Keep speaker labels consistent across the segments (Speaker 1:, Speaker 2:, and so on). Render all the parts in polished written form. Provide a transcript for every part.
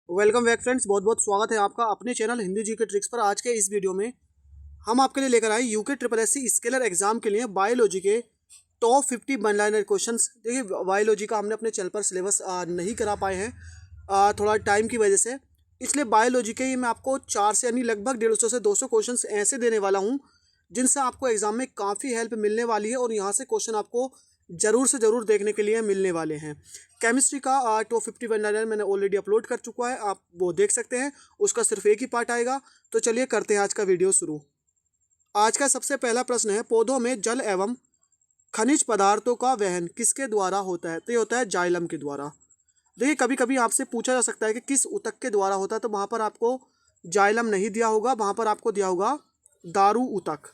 Speaker 1: Welcome back friends, बहुत बहुत स्वागत है आपका अपने चैनल हिंदी जी के ट्रिक्स पर। आज के इस वीडियो में हम आपके लिए लेकर आए UK triple S C scaler exam के लिए बायोलॉजी के टॉप 50 वन लाइनर क्वेश्चंस। देखिए, बायोलॉजी का हमने अपने चैनल पर सिलेबस नहीं करा पाए हैं थोड़ा टाइम की वजह से, इसलिए बायोलॉजी के ही मैं आपको 4 से यानी लगभग 150 से 200 क्वेश्चन ऐसे देने वाला हूँ जिनसे आपको एग्जाम में काफ़ी हेल्प मिलने वाली है और यहाँ से क्वेश्चन आपको ज़रूर से ज़रूर देखने के लिए मिलने वाले हैं। केमिस्ट्री का टॉप 50 वन लाइनर मैंने ऑलरेडी अपलोड कर चुका है, आप वो देख सकते हैं। उसका सिर्फ एक ही पार्ट आएगा। तो चलिए करते हैं आज का वीडियो शुरू। आज का सबसे पहला प्रश्न है, पौधों में जल एवं खनिज पदार्थों का वहन किसके द्वारा होता है? तो ये होता है जाइलम के द्वारा। देखिए, कभी कभी आपसे पूछा जा सकता है कि किस ऊतक के द्वारा होता है, तो वहाँ पर आपको जाइलम नहीं दिया होगा, वहाँ पर आपको दिया होगा दारू ऊतक।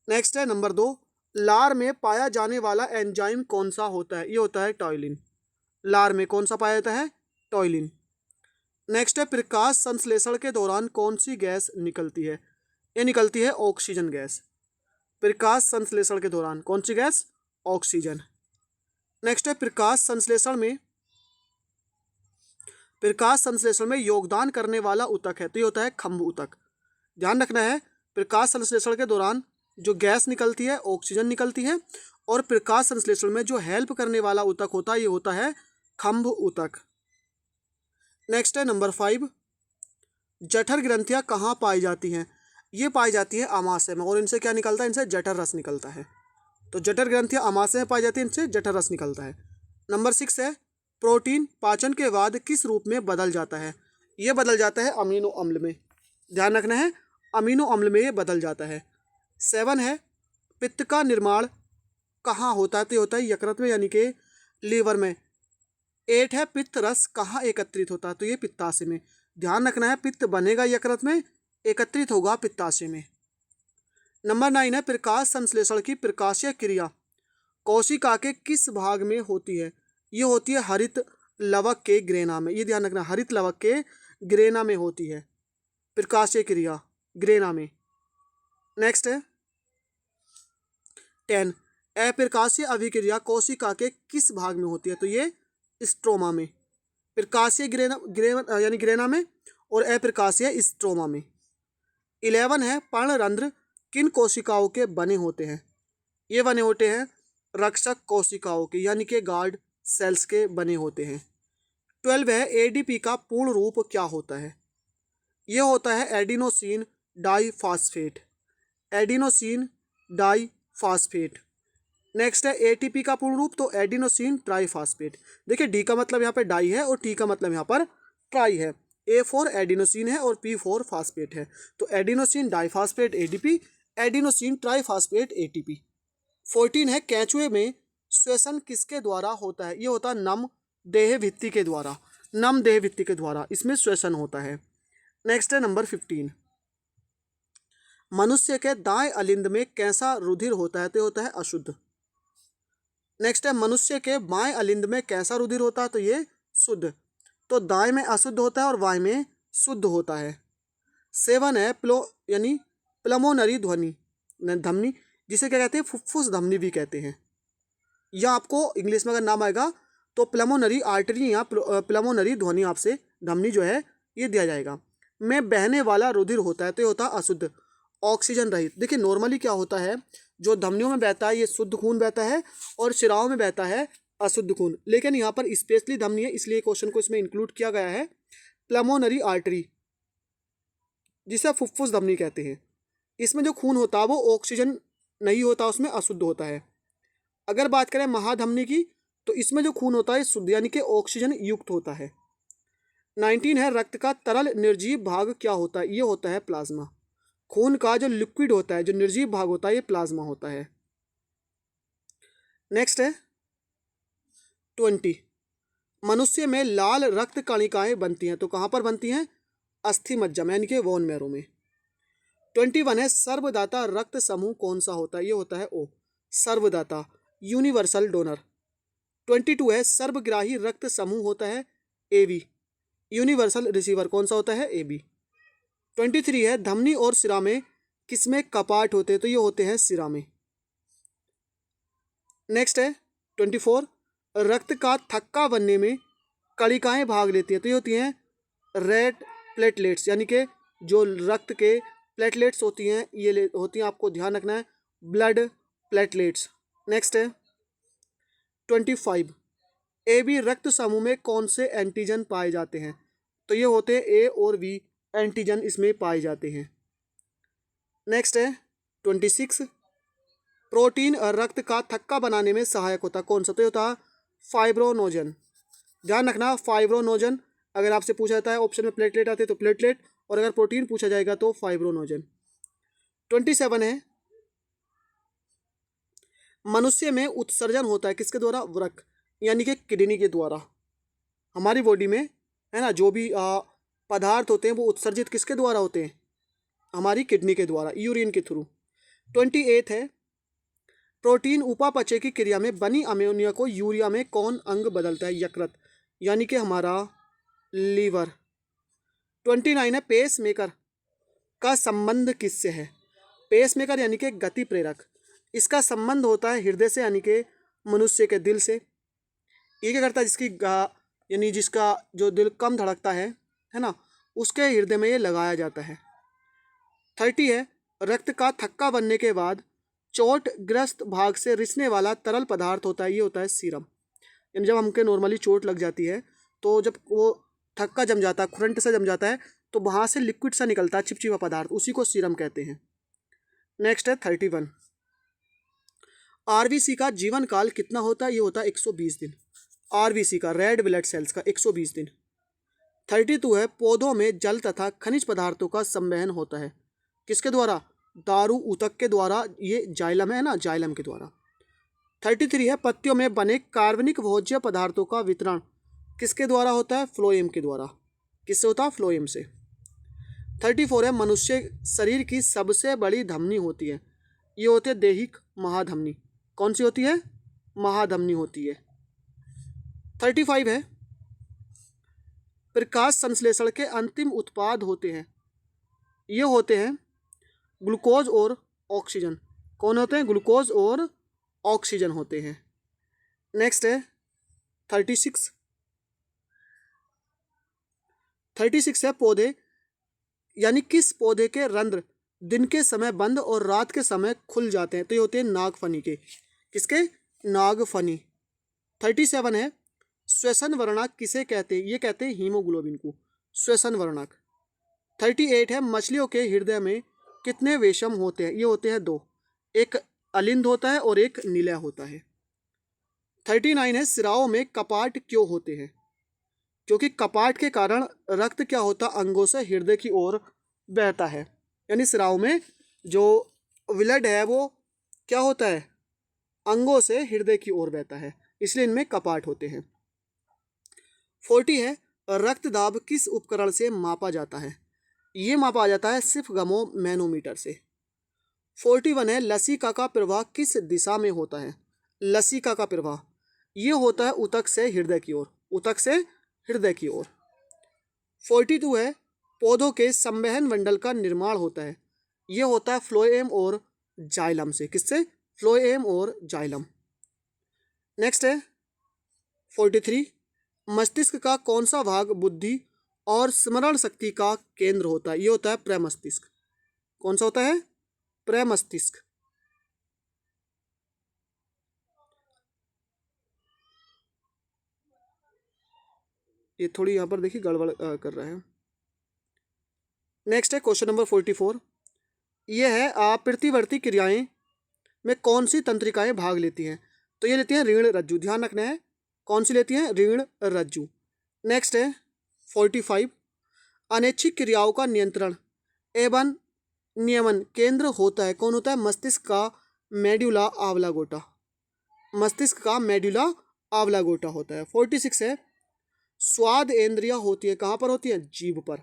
Speaker 1: नेक्स्ट है नंबर 2, लार में पाया जाने वाला एंजाइम कौन सा होता है? ये होता है टॉयलिन। लार में कौन सा पाया जाता है? टॉयलिन। नेक्स्ट है, प्रकाश संश्लेषण के दौरान कौन सी गैस निकलती है? ये निकलती है ऑक्सीजन गैस। प्रकाश संश्लेषण के दौरान कौन सी गैस? ऑक्सीजन। नेक्स्ट है, प्रकाश संश्लेषण में योगदान करने वाला ऊतक है, तो ये होता है खम्भ ऊतक। ध्यान रखना है, प्रकाश संश्लेषण के दौरान जो गैस निकलती है ऑक्सीजन निकलती है, और प्रकाश संश्लेषण में जो हेल्प करने वाला ऊतक होता है ये होता है खम्भ ऊतक। नेक्स्ट है नंबर 5, जठर ग्रंथियां कहाँ पाई जाती हैं? ये पाई जाती है आमाशय में, और इनसे क्या निकलता है? इनसे जठर रस निकलता है। तो जठर ग्रंथियां आमाशय में पाई जाती है, इनसे जठर रस निकलता है। नंबर 6 है, प्रोटीन पाचन के बाद किस रूप में बदल जाता है? ये बदल जाता है अमीनो अम्ल में। ध्यान रखना है, अमीनो अम्ल में ये बदल जाता है। 7 है, पित्त का निर्माण कहाँ होता है? तो ये होता है यकृत में, यानी कि लीवर में। 8 है, पित्त रस कहाँ एकत्रित होता है? तो ये पित्ताशय में। ध्यान रखना है, पित्त बनेगा यकृत में, एकत्रित होगा पित्ताशय में। नंबर 9 है, प्रकाश संश्लेषण की प्रकाशीय क्रिया कोशिका के किस भाग में होती है? ये होती है हरित लवक के ग्रेना में। ये ध्यान रखना, हरित लवक के ग्रेना में होती है प्रकाशीय क्रिया, ग्रेना में। नेक्स्ट है 10, अप्रकाशीय अभिक्रिया कोशिका के किस भाग में होती है? तो ये स्ट्रोमा में। प्रकाशीय ग्रेना यानी ग्रेना में, और अप्रकाशीय स्ट्रोमा में। 11 है, पर्णरंध्र किन कोशिकाओं के बने होते हैं? ये बने होते हैं रक्षक कोशिकाओं के, यानी कि गार्ड सेल्स के बने होते हैं। 12 है, एडीपी का पूर्ण रूप क्या होता है? ये होता है adenosine diphosphate. Adenosine diphosphate. Next है एटीपी का पूर्ण रूप, तो एडिनोसिन ट्राइफॉस्फेट। देखिए, डी का मतलब यहाँ पर डाई है और टी का मतलब यहाँ पर ट्राई है। ए फॉर एडिनोसिन है और पी फॉर फास्फेट है। तो adenosine diphosphate ADP, adenosine triphosphate ATP. 14 है, केंचुए में श्वसन किसके द्वारा होता है? ये होता है नम देह भित्ति के द्वारा। नम देह भित्ति के द्वारा इसमें श्वसन होता है। नेक्स्ट है नंबर 15, मनुष्य के दाएं अलिंद में कैसा रुधिर होता है? तो होता है अशुद्ध। नेक्स्ट है, मनुष्य के बाएं अलिंद में कैसा रुधिर होता है? तो ये शुद्ध। तो दाएं में अशुद्ध होता है और बाएं में शुद्ध होता है। 7 है, यानी प्लमोनरी धमनी, जिसे क्या कहते हैं? फुफ्फुस धमनी भी कहते हैं। या आपको इंग्लिश में अगर नाम आएगा तो प्लमोनरी आर्टरी या प्लमोनरी ध्वनि आपसे धमनी जो है ये दिया जाएगा। में बहने वाला रुधिर होता है, तो ये होता है अशुद्ध, ऑक्सीजन रहित। देखिए, नॉर्मली क्या होता है, जो धमनियों में बहता है ये शुद्ध खून बहता है और शिराओं में बहता है अशुद्ध खून। लेकिन यहाँ पर स्पेशली धमनी है, इसलिए क्वेश्चन को इसमें इंक्लूड किया गया है। प्लमोनरी आर्टरी, जिसे फुफ्फुस धमनी कहते हैं, इसमें जो खून होता है वो ऑक्सीजन नहीं होता, उसमें अशुद्ध होता है। अगर बात करें महाधमनी की, तो इसमें जो खून होता है शुद्ध, यानी कि ऑक्सीजन युक्त होता है। 19 है, रक्त का तरल निर्जीव भाग क्या होता है? ये होता है प्लाज्मा। खून का जो लिक्विड होता है, जो निर्जीव भाग होता है, ये प्लाज्मा होता है। नेक्स्ट है 20, मनुष्य में लाल रक्त कणिकाएं बनती हैं, तो कहाँ पर बनती हैं? अस्थि मज्जा में, यानी कि बोन मैरो में। 21 है, सर्वदाता रक्त समूह कौन सा होता है? ये होता है ओ, सर्वदाता, यूनिवर्सल डोनर। 22 है, सर्वग्राही रक्त समूह होता है एबी, यूनिवर्सल रिसीवर कौन सा होता है? एबी। 23 है, धमनी और सिरा में किसमें कपाट होते हैं? तो ये होते हैं सिरा में। नेक्स्ट है 24, रक्त का थक्का बनने में कणिकाएं भाग लेती है, तो ये होती हैं रेड प्लेटलेट्स, यानी कि जो रक्त के प्लेटलेट्स होती हैं ये होती हैं, आपको ध्यान रखना है, ब्लड प्लेटलेट्स। नेक्स्ट है 25, ए बी रक्त समूह में कौन से एंटीजन पाए जाते हैं? तो ये होते हैं ए और बी एंटीजन इसमें पाए जाते हैं। नेक्स्ट है 26, प्रोटीन रक्त का थक्का बनाने में सहायक होता है, कौन सा? तो ये होता है फाइब्रोनोजन। ध्यान रखना, फाइब्रोनोजन अगर आपसे पूछा जाता है, ऑप्शन में प्लेटलेट आते हैं तो प्लेटलेट, और अगर प्रोटीन पूछा जाएगा तो फाइब्रोनोजन। 27 है, मनुष्य में उत्सर्जन होता है किसके द्वारा? वृक्क, यानी कि किडनी के द्वारा। हमारी बॉडी में है ना, जो भी पदार्थ होते हैं वो उत्सर्जित किसके द्वारा होते हैं? हमारी किडनी के द्वारा, यूरिन के थ्रू। 28 है, प्रोटीन उपापचय की क्रिया में बनी अमोनिया को यूरिया में कौन अंग बदलता है? यकृत, यानी कि हमारा लीवर। 29 है, पेस मेकर का संबंध किससे है? पेस मेकर यानी कि गति प्रेरक, इसका संबंध होता है हृदय से, यानी कि मनुष्य के दिल से। ये क्या करता है? यानी जिसका जो दिल कम धड़कता है ना, उसके हृदय में ये लगाया जाता है। 30 है, रक्त का थक्का बनने के बाद चोटग्रस्त भाग से रिसने वाला तरल पदार्थ होता है, ये होता है सीरम। यानी जब हमके नॉर्मली चोट लग जाती है तो जब वो थक्का जम जाता है, खुरंट से जम जाता है, तो वहाँ से लिक्विड सा निकलता है, चिपचिपा पदार्थ, उसी को सीरम कहते हैं। नेक्स्ट है 31, आरबीसी का जीवन काल कितना होता है? ये होता है 120 दिन। आरबीसी का, रेड ब्लड सेल्स का, 120 दिन। 32 है, पौधों में जल तथा खनिज पदार्थों का संवहन होता है किसके द्वारा? दारू ऊतक के द्वारा, ये जाइलम है ना, जाइलम के द्वारा। 33 है, पत्तियों में बने कार्बनिक भोज्य पदार्थों का वितरण किसके द्वारा होता है? फ्लोएम के द्वारा। किससे होता है? फ्लोएम से। 34 है, मनुष्य शरीर की सबसे बड़ी धमनी होती है, ये होती है देहिक महाधमनी। कौन सी होती है? महाधमनी होती है। 35 है, प्रकाश संश्लेषण के अंतिम उत्पाद होते हैं, ये होते हैं ग्लूकोज और ऑक्सीजन। कौन होते हैं? ग्लूकोज और ऑक्सीजन होते हैं। नेक्स्ट है 36, 36 है, पौधे यानी किस पौधे के रंध्र दिन के समय बंद और रात के समय खुल जाते हैं? तो ये होते हैं नागफनी के। किसके? नागफनी। 37 है, श्वसन वर्णक किसे कहते हैं? ये कहते हैं हीमोग्लोबिन को, श्वसन वर्णक। 38 है, मछलियों के हृदय में कितने वेशम होते हैं? ये होते हैं 2, एक अलिंद होता है और एक निलय होता है। 39 है, सिराओं में कपाट क्यों होते हैं? क्योंकि कपाट के कारण रक्त क्या होता? अंगों से हृदय की ओर बहता है, यानी सिराओं में जो ब्लड है वो क्या होता है? अंगों से हृदय की ओर बहता है, इसलिए इनमें कपाट होते हैं। 40 है, रक्त दाब किस उपकरण से मापा जाता है? ये मापा जाता है सिफगमो मैनोमीटर से। 41 है, लसिका का प्रवाह किस दिशा में होता है? लसिका का प्रवाह ये होता है ऊतक से हृदय की ओर, ऊतक से हृदय की ओर। 42 है, पौधों के संवहन मंडल का निर्माण होता है, ये होता है फ्लोएम और जाइलम से। किससे? फ्लोएम और जाइलम। नेक्स्ट है 43, मस्तिष्क का कौन सा भाग बुद्धि और स्मरण शक्ति का केंद्र होता है? ये होता है प्रमस्तिष्क। कौन सा होता है? प्रमस्तिष्क। ये थोड़ी यहाँ पर देखिए गड़बड़ कर रहा है। नेक्स्ट है क्वेश्चन नंबर 44, ये है प्रतिवर्ती क्रियाएं में कौन सी तंत्रिकाएं भाग लेती हैं? तो ये लेती हैं रीढ़ रज्जु। ध्यान रखना है, कौन सी लेती हैं? रीढ़ रज्जु। नेक्स्ट है 45, अनैच्छिक क्रियाओं का नियंत्रण एवं नियमन केंद्र होता है, कौन होता है? मस्तिष्क का मेड्यूला आव्लागोटा। मस्तिष्क का मेड्यूला आव्लागोटा होता है। 46 है, स्वाद इंद्रिया होती है, कहाँ पर होती है? जीभ पर।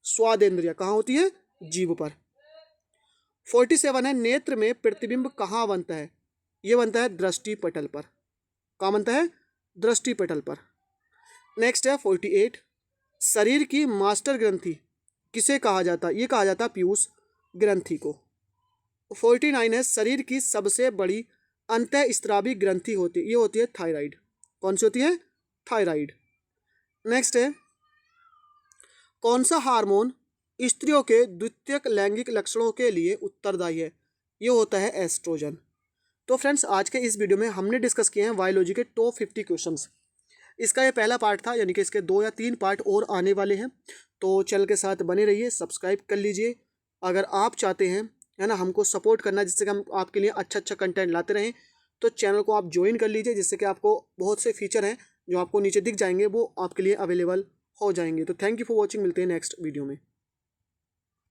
Speaker 1: स्वाद इंद्रिया कहाँ होती है? जीभ पर। 47 है, नेत्र में प्रतिबिंब कहाँ बनता है? ये बनता है दृष्टि पटल पर। कहाँ बनता है? दृष्टि पटल पर। नेक्स्ट है 48, शरीर की मास्टर ग्रंथि किसे कहा जाता है? ये कहा जाता है पीयूष ग्रंथि को। 49 है, शरीर की सबसे बड़ी अंतःस्रावी ग्रंथि होती है, ये होती है थायराइड। कौन सी होती है? थायराइड। नेक्स्ट है कौन सा हार्मोन स्त्रियों के द्वितीयक लैंगिक लक्षणों के लिए उत्तरदायी है? ये होता है एस्ट्रोजन। तो फ्रेंड्स, आज के इस वीडियो में हमने डिस्कस किए हैं बायोलॉजी के टॉप 50 क्वेश्चंस। इसका ये पहला पार्ट था, यानी कि इसके 2 या 3 पार्ट और आने वाले हैं। तो चैनल के साथ बने रहिए, सब्सक्राइब कर लीजिए अगर आप चाहते हैं, है ना, हमको सपोर्ट करना, जिससे कि हम आपके लिए अच्छा अच्छा कंटेंट लाते रहें। तो चैनल को आप ज्वाइन कर लीजिए, जिससे कि आपको बहुत से फीचर हैं जो आपको नीचे दिख जाएंगे, वो आपके लिए अवेलेबल हो जाएंगे। तो थैंक यू फॉर वॉचिंग, मिलते हैं नेक्स्ट वीडियो में।